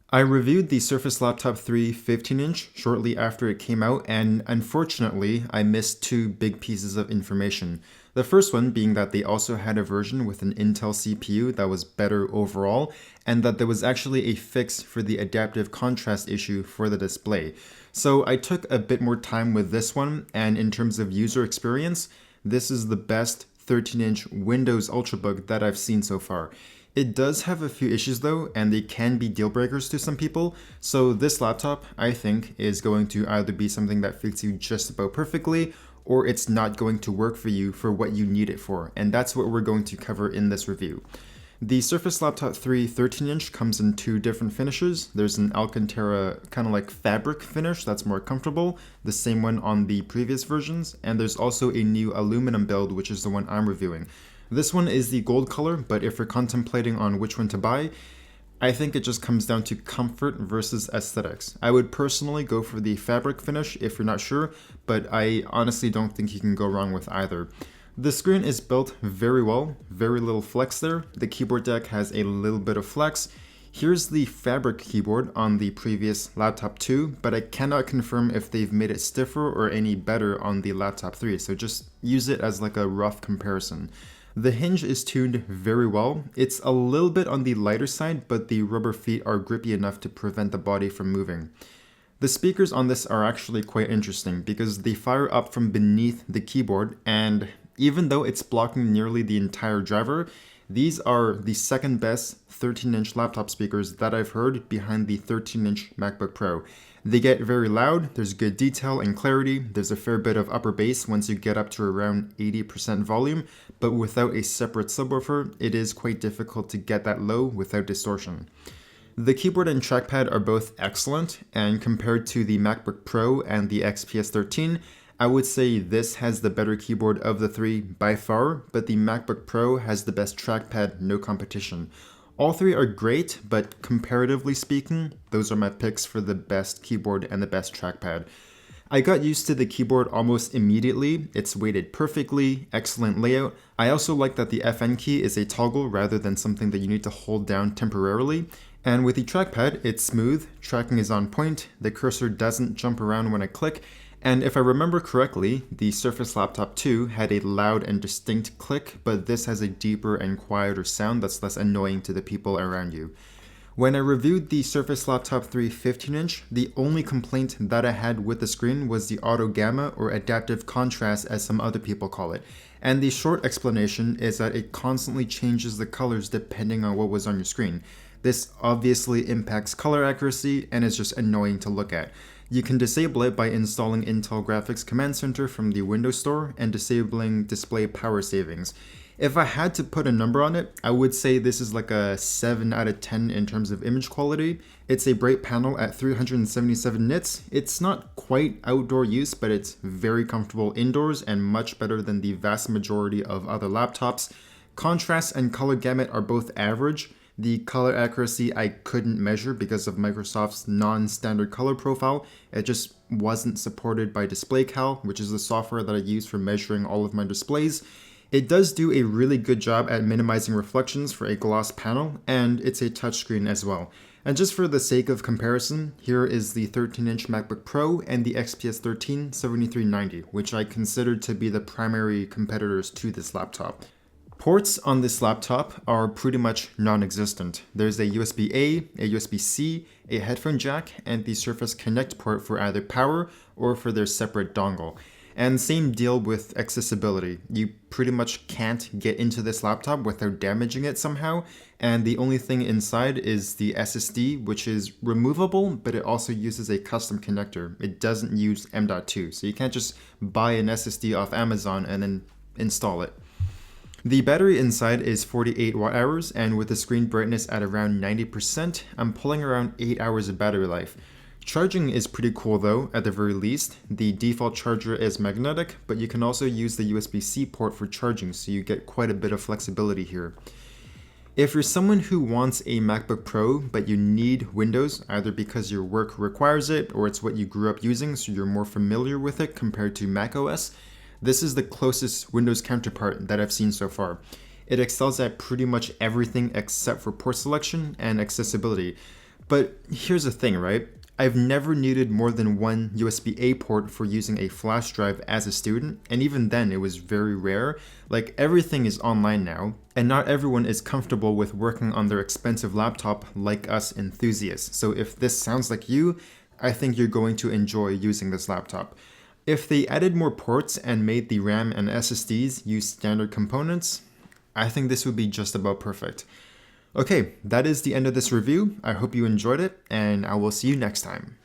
I reviewed the Surface Laptop 3 15-inch shortly after it came out, and unfortunately, I missed two big pieces of information. The first one being that they also had a version with an Intel CPU that was better overall, and that there was actually a fix for the adaptive contrast issue for the display. So I took a bit more time with this one, and in terms of user experience, this is the best 13-inch Windows Ultrabook that I've seen so far. It does have a few issues though, and they can be deal breakers to some people, so this laptop, I think, is going to either be something that fits you just about perfectly, or it's not going to work for you for what you need it for, and that's what we're going to cover in this review. The Surface Laptop 3 13-inch comes in two different finishes. There's an Alcantara kind of like fabric finish that's more comfortable, the same one on the previous versions, and there's also a new aluminum build, which is the one I'm reviewing. This one is the gold color, but if you're contemplating on which one to buy, I think it just comes down to comfort versus aesthetics. I would personally go for the fabric finish if you're not sure, but I honestly don't think you can go wrong with either. The screen is built very well, very little flex there. The keyboard deck has a little bit of flex. Here's the fabric keyboard on the previous laptop 2, but I cannot confirm if they've made it stiffer or any better on the laptop 3, so just use it as like a rough comparison. The hinge is tuned very well. It's a little bit on the lighter side, but the rubber feet are grippy enough to prevent the body from moving. The speakers on this are actually quite interesting because they fire up from beneath the keyboard, and even though it's blocking nearly the entire driver, these are the second best 13-inch laptop speakers that I've heard behind the 13-inch MacBook Pro. They get very loud, there's good detail and clarity, there's a fair bit of upper bass once you get up to around 80% volume, but without a separate subwoofer, it is quite difficult to get that low without distortion. The keyboard and trackpad are both excellent, and compared to the MacBook Pro and the XPS 13, I would say this has the better keyboard of the three by far, but the MacBook Pro has the best trackpad, no competition. All three are great, but comparatively speaking, those are my picks for the best keyboard and the best trackpad. I got used to the keyboard almost immediately. It's weighted perfectly, excellent layout. I also like that the FN key is a toggle rather than something that you need to hold down temporarily. And with the trackpad, it's smooth, tracking is on point, the cursor doesn't jump around when I click, and if I remember correctly, the Surface Laptop 2 had a loud and distinct click, but this has a deeper and quieter sound that's less annoying to the people around you. When I reviewed the Surface Laptop 3 15-inch, the only complaint that I had with the screen was the auto gamma or adaptive contrast as some other people call it. And the short explanation is that it constantly changes the colors depending on what was on your screen. This obviously impacts color accuracy and is just annoying to look at. You can disable it by installing Intel Graphics Command Center from the Windows Store and disabling display power savings. If I had to put a number on it, I would say this is like a 7 out of 10 in terms of image quality. It's a bright panel at 377 nits. It's not quite outdoor use, but it's very comfortable indoors and much better than the vast majority of other laptops. Contrast and color gamut are both average. The color accuracy I couldn't measure because of Microsoft's non-standard color profile. It just wasn't supported by DisplayCal, which is the software that I use for measuring all of my displays. It does do a really good job at minimizing reflections for a gloss panel, and it's a touchscreen as well. And just for the sake of comparison, here is the 13-inch MacBook Pro and the XPS 13 7390, which I considered to be the primary competitors to this laptop. Ports on this laptop are pretty much non-existent. There's a USB-A, a USB-C, a headphone jack, and the Surface Connect port for either power or for their separate dongle. And same deal with accessibility. You pretty much can't get into this laptop without damaging it somehow, and the only thing inside is the SSD, which is removable, but it also uses a custom connector. It doesn't use M.2, so you can't just buy an SSD off Amazon and then install it. The battery inside is 48 watt hours, and with the screen brightness at around 90%, I'm pulling around 8 hours of battery life. Charging is pretty cool though, at the very least. The default charger is magnetic, but you can also use the USB-C port for charging, so you get quite a bit of flexibility here. If you're someone who wants a MacBook Pro, but you need Windows, either because your work requires it, or it's what you grew up using, so you're more familiar with it compared to macOS, this is the closest Windows counterpart that I've seen so far. It excels at pretty much everything except for port selection and accessibility. But here's the thing, right? I've never needed more than one USB-A port for using a flash drive as a student, and even then it was very rare. Like, everything is online now, and not everyone is comfortable with working on their expensive laptop like us enthusiasts. So if this sounds like you, I think you're going to enjoy using this laptop. If they added more ports and made the RAM and SSDs use standard components, I think this would be just about perfect. Okay, that is the end of this review. I hope you enjoyed it, and I will see you next time.